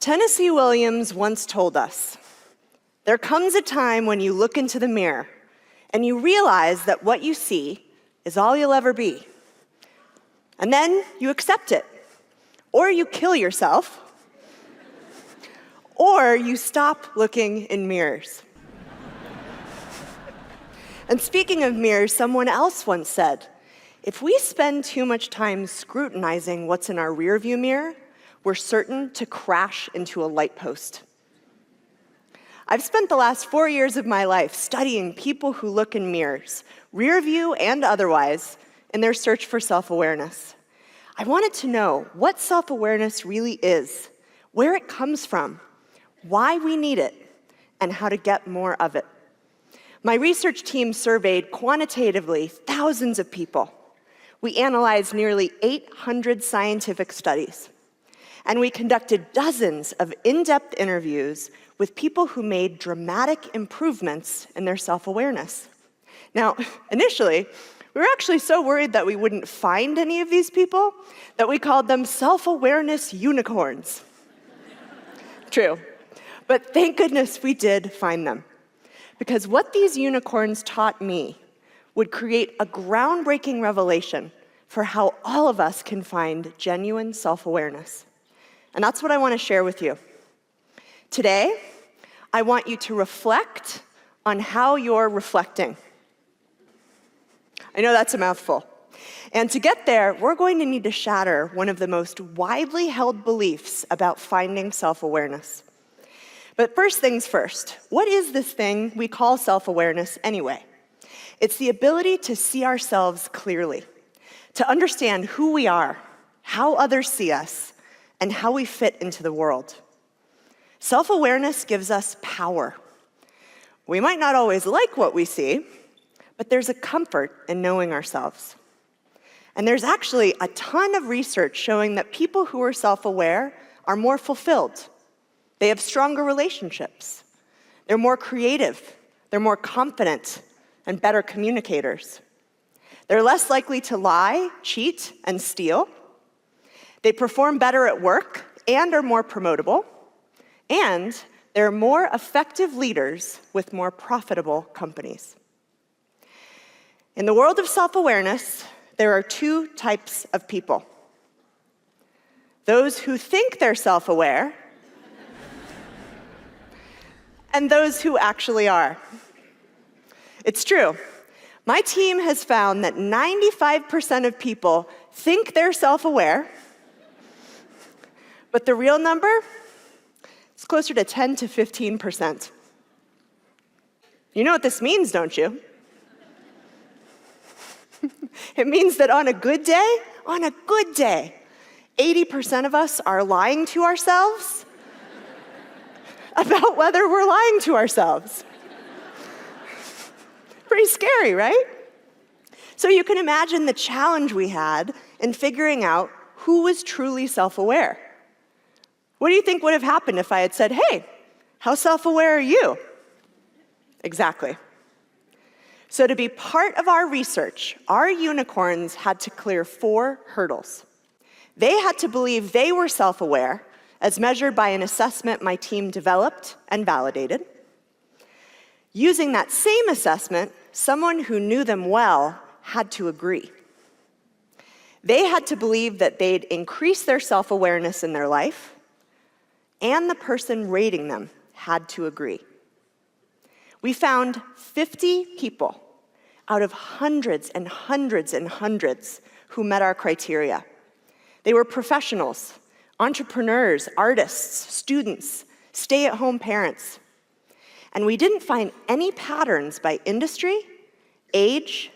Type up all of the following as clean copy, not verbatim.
Tennessee Williams once told us, "There comes a time when you look into the mirror and you realize that what you see is all you'll ever be. And then you accept it, or you kill yourself, or you stop looking in mirrors." And speaking of mirrors, someone else once said, "If we spend too much time scrutinizing what's in our rearview mirror, we're certain to crash into a light post." I've spent the last 4 years of my life studying people who look in mirrors, rear view and otherwise, in their search for self-awareness. I wanted to know what self-awareness really is, where it comes from, why we need it, and how to get more of it. My research team surveyed quantitatively thousands of people. We analyzed nearly 800 scientific studies. And we conducted dozens of in-depth interviews with people who made dramatic improvements in their self-awareness. Now, initially, we were actually so worried that we wouldn't find any of these people that we called them self-awareness unicorns. True. But thank goodness we did find them. Because what these unicorns taught me would create a groundbreaking revelation for how all of us can find genuine self-awareness. And that's what I want to share with you. Today, I want you to reflect on how you're reflecting. I know that's a mouthful. And to get there, we're going to need to shatter one of the most widely held beliefs about finding self-awareness. But first things first, what is this thing we call self-awareness anyway? It's the ability to see ourselves clearly, to understand who we are, how others see us, and how we fit into the world. Self-awareness gives us power. We might not always like what we see, but there's a comfort in knowing ourselves. And there's actually a ton of research showing that people who are self-aware are more fulfilled. They have stronger relationships. They're more creative. They're more confident and better communicators. They're less likely to lie, cheat, and steal. They perform better at work and are more promotable. And they're more effective leaders with more profitable companies. In the world of self-awareness, there are two types of people. Those who think they're self-aware, and those who actually are. It's true. My team has found that 95% of people think they're self-aware, but the real number is closer to 10 to 15%. You know what this means, don't you? It means that on a good day, 80% of us are lying to ourselves about whether we're lying to ourselves. Pretty scary, right? So you can imagine the challenge we had in figuring out who was truly self-aware. What do you think would have happened if I had said, "Hey, how self-aware are you?" Exactly. So to be part of our research, our unicorns had to clear 4 hurdles. They had to believe they were self-aware, as measured by an assessment my team developed and validated. Using that same assessment, someone who knew them well had to agree. They had to believe that they'd increase their self-awareness in their life, and the person rating them had to agree. We found 50 people out of hundreds and hundreds and hundreds who met our criteria. They were professionals, entrepreneurs, artists, students, stay-at-home parents. And we didn't find any patterns by industry, age,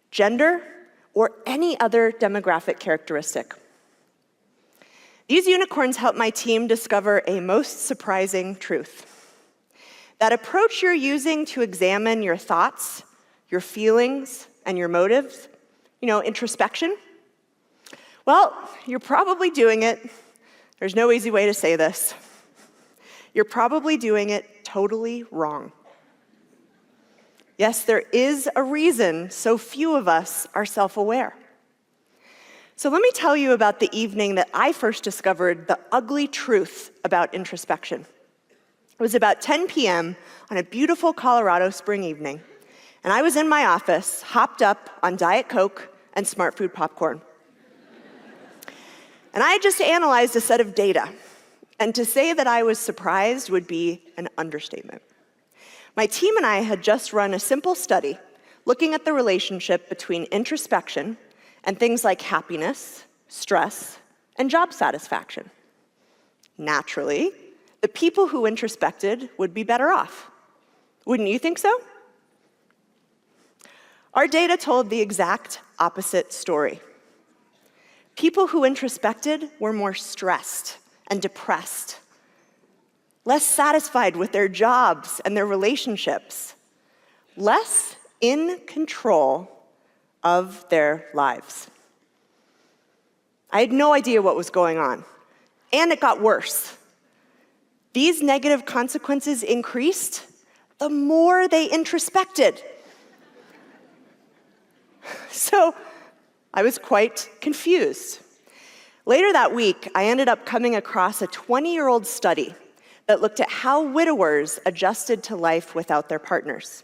gender, or any other demographic characteristic. These unicorns helped my team discover a most surprising truth. That approach you're using to examine your thoughts, your feelings, and your motives, introspection, well, you're probably doing it. There's no easy way to say this. You're probably doing it totally wrong. Yes, there is a reason so few of us are self-aware. So let me tell you about the evening that I first discovered the ugly truth about introspection. It was about 10 p.m. on a beautiful Colorado spring evening, and I was in my office, hopped up on Diet Coke and Smart Food popcorn. And I had just analyzed a set of data, and to say that I was surprised would be an understatement. My team and I had just run a simple study looking at the relationship between introspection and things like happiness, stress, and job satisfaction. Naturally, the people who introspected would be better off. Wouldn't you think so? Our data told the exact opposite story. People who introspected were more stressed and depressed, less satisfied with their jobs and their relationships, less in control of their lives. I had no idea what was going on, and it got worse. These negative consequences increased the more they introspected. So I was quite confused. Later that week, I ended up coming across a 20-year-old study that looked at how widowers adjusted to life without their partners.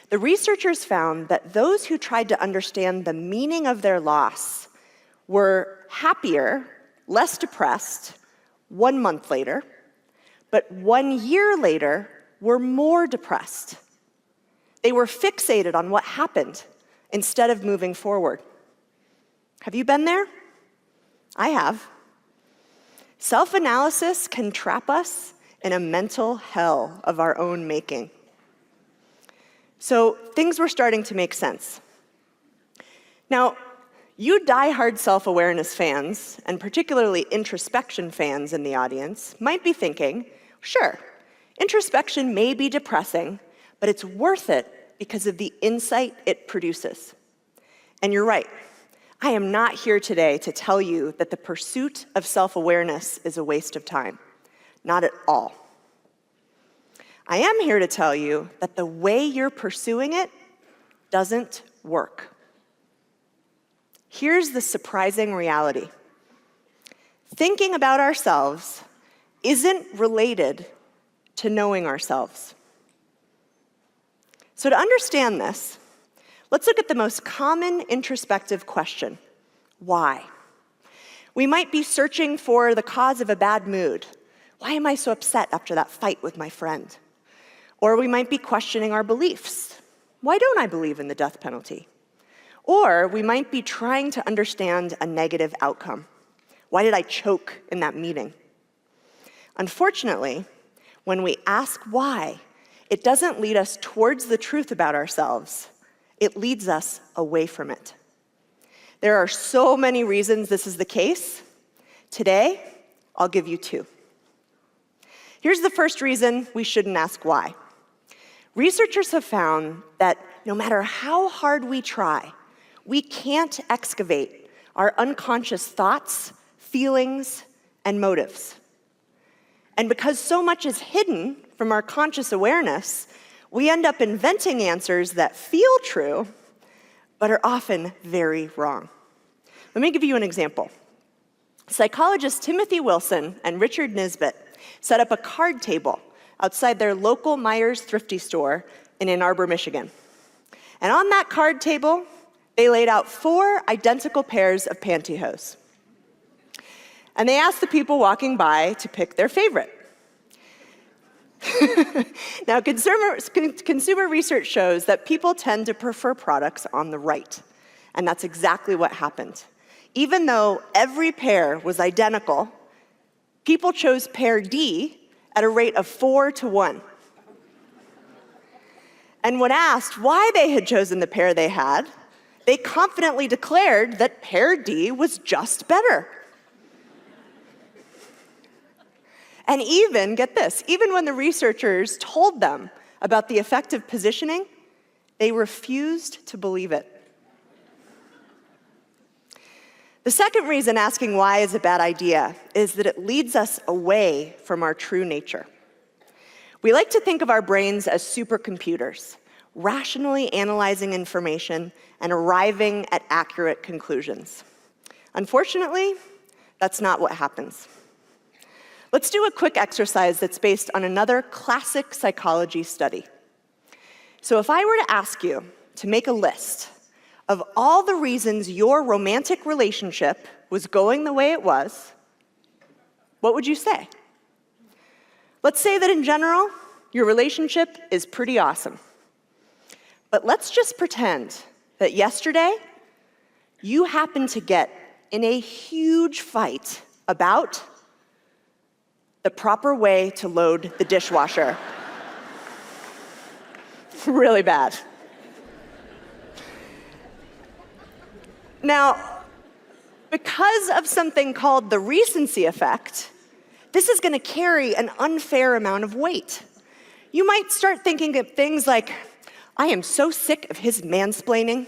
The researchers found that those who tried to understand the meaning of their loss were happier, less depressed 1 month later, but 1 year later were more depressed. They were fixated on what happened instead of moving forward. Have you been there? I have. Self-analysis can trap us in a mental hell of our own making. So things were starting to make sense. Now, you die-hard self-awareness fans, and particularly introspection fans in the audience, might be thinking, sure, introspection may be depressing, but it's worth it because of the insight it produces. And you're right. I am not here today to tell you that the pursuit of self-awareness is a waste of time. Not at all. I am here to tell you that the way you're pursuing it doesn't work. Here's the surprising reality. Thinking about ourselves isn't related to knowing ourselves. So to understand this, let's look at the most common introspective question: why? We might be searching for the cause of a bad mood. Why am I so upset after that fight with my friend? Or we might be questioning our beliefs. Why don't I believe in the death penalty? Or we might be trying to understand a negative outcome. Why did I choke in that meeting? Unfortunately, when we ask why, it doesn't lead us towards the truth about ourselves. It leads us away from it. There are so many reasons this is the case. Today, I'll give you 2. Here's the first reason we shouldn't ask why. Researchers have found that no matter how hard we try, we can't excavate our unconscious thoughts, feelings, and motives. And because so much is hidden from our conscious awareness, we end up inventing answers that feel true, but are often very wrong. Let me give you an example. Psychologists Timothy Wilson and Richard Nisbett set up a card table outside their local Myers Thrifty store in Ann Arbor, Michigan. And on that card table, they laid out 4 identical pairs of pantyhose. And they asked the people walking by to pick their favorite. Now, consumer research shows that people tend to prefer products on the right. And that's exactly what happened. Even though every pair was identical, people chose pair D at a rate of 4 to 1. And when asked why they had chosen the pair they had, they confidently declared that pair D was just better. And even, get this, even when the researchers told them about the effective positioning, they refused to believe it. The second reason asking why is a bad idea is that it leads us away from our true nature. We like to think of our brains as supercomputers, rationally analyzing information and arriving at accurate conclusions. Unfortunately, that's not what happens. Let's do a quick exercise that's based on another classic psychology study. So if I were to ask you to make a list of all the reasons your romantic relationship was going the way it was, what would you say? Let's say that in general, your relationship is pretty awesome. But let's just pretend that yesterday, you happened to get in a huge fight about the proper way to load the dishwasher. Really bad. Now, because of something called the recency effect, this is going to carry an unfair amount of weight. You might start thinking of things like, I am so sick of his mansplaining.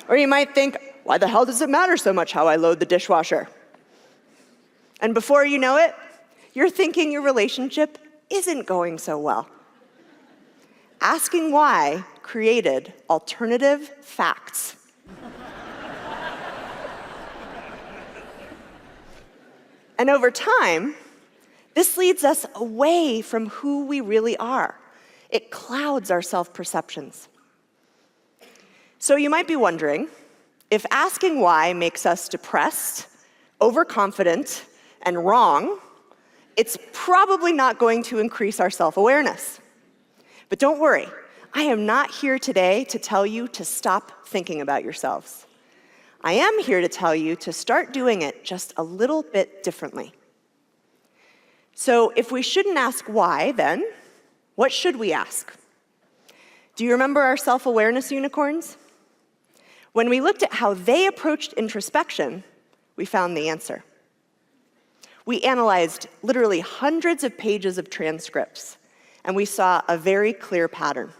Or you might think, why the hell does it matter so much how I load the dishwasher? And before you know it, you're thinking your relationship isn't going so well. Asking why created alternative facts. And over time, this leads us away from who we really are. It clouds our self-perceptions. So you might be wondering, if asking why makes us depressed, overconfident, and wrong, it's probably not going to increase our self-awareness. But don't worry, I am not here today to tell you to stop thinking about yourselves. I am here to tell you to start doing it just a little bit differently. So if we shouldn't ask why, then what should we ask? Do you remember our self-awareness unicorns? When we looked at how they approached introspection, we found the answer. We analyzed literally hundreds of pages of transcripts, and we saw a very clear pattern.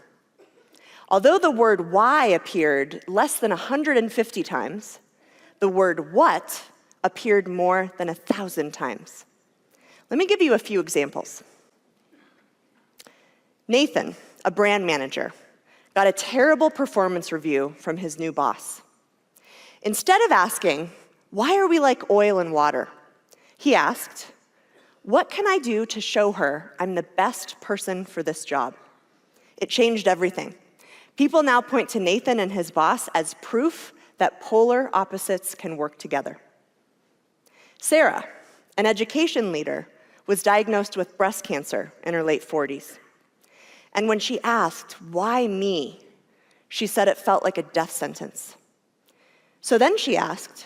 Although the word why appeared less than 150 times, the word what appeared more than 1,000 times. Let me give you a few examples. Nathan, a brand manager, got a terrible performance review from his new boss. Instead of asking, why are we like oil and water? He asked, what can I do to show her I'm the best person for this job? It changed everything. People now point to Nathan and his boss as proof that polar opposites can work together. Sarah, an education leader, was diagnosed with breast cancer in her late 40s. And when she asked, why me? She said it felt like a death sentence. So then she asked,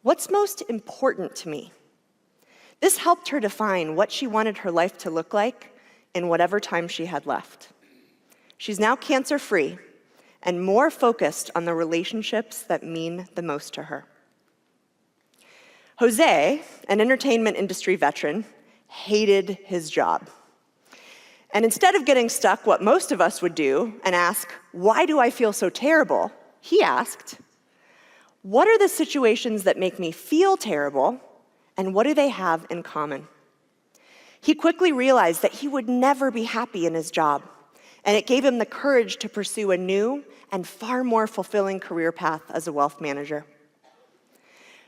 what's most important to me? This helped her define what she wanted her life to look like in whatever time she had left. She's now cancer-free and more focused on the relationships that mean the most to her. Jose, an entertainment industry veteran, hated his job. And instead of getting stuck what most of us would do and ask, why do I feel so terrible? He asked, what are the situations that make me feel terrible, and what do they have in common? He quickly realized that he would never be happy in his job, and it gave him the courage to pursue a new and far more fulfilling career path as a wealth manager.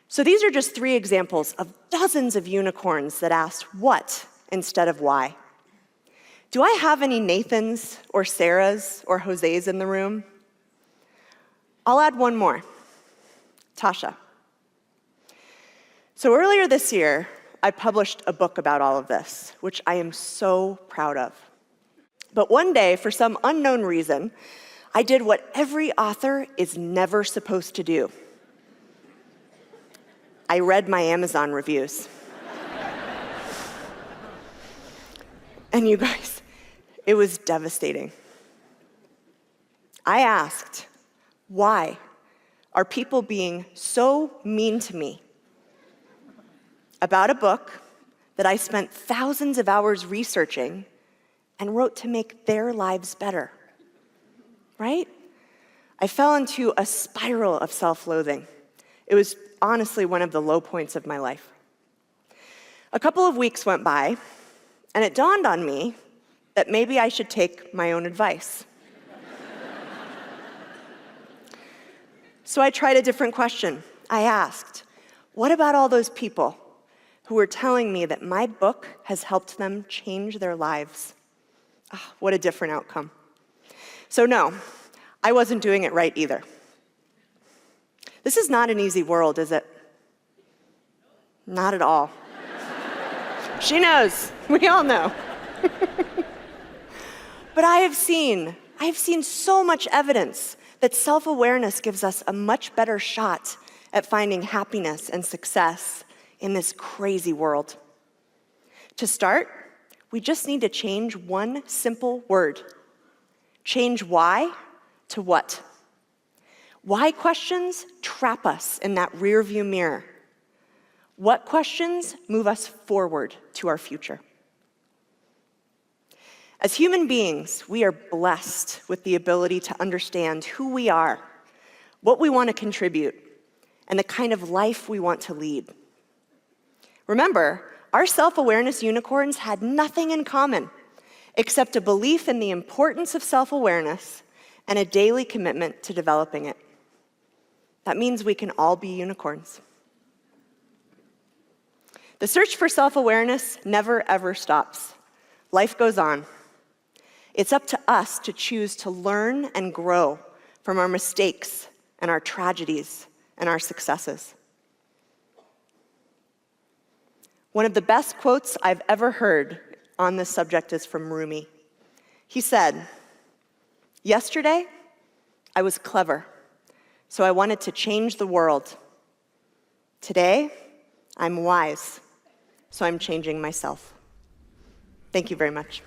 So these are just 3 examples of dozens of unicorns that asked what instead of why. Do I have any Nathans or Sarahs or Joses in the room? I'll add one more, Tasha. So earlier this year, I published a book about all of this, which I am so proud of. But one day, for some unknown reason, I did what every author is never supposed to do. I read my Amazon reviews. And you guys, it was devastating. I asked, why are people being so mean to me about a book that I spent thousands of hours researching and wrote to make their lives better, right? I fell into a spiral of self-loathing. It was honestly one of the low points of my life. A couple of weeks went by, and it dawned on me that maybe I should take my own advice. So I tried a different question. I asked, what about all those people who were telling me that my book has helped them change their lives? Oh, what a different outcome. So no, I wasn't doing it right either. This is not an easy world, is it? Not at all. She knows. We all know. But I have seen so much evidence that self-awareness gives us a much better shot at finding happiness and success in this crazy world. To start, we just need to change one simple word. Change why to what. Why questions trap us in that rearview mirror. What questions move us forward to our future? As human beings, we are blessed with the ability to understand who we are, what we want to contribute, and the kind of life we want to lead. Remember, our self-awareness unicorns had nothing in common except a belief in the importance of self-awareness and a daily commitment to developing it. That means we can all be unicorns. The search for self-awareness never, ever stops. Life goes on. It's up to us to choose to learn and grow from our mistakes and our tragedies and our successes. One of the best quotes I've ever heard on this subject is from Rumi. He said, "Yesterday, I was clever, so I wanted to change the world. Today, I'm wise, so I'm changing myself." Thank you very much.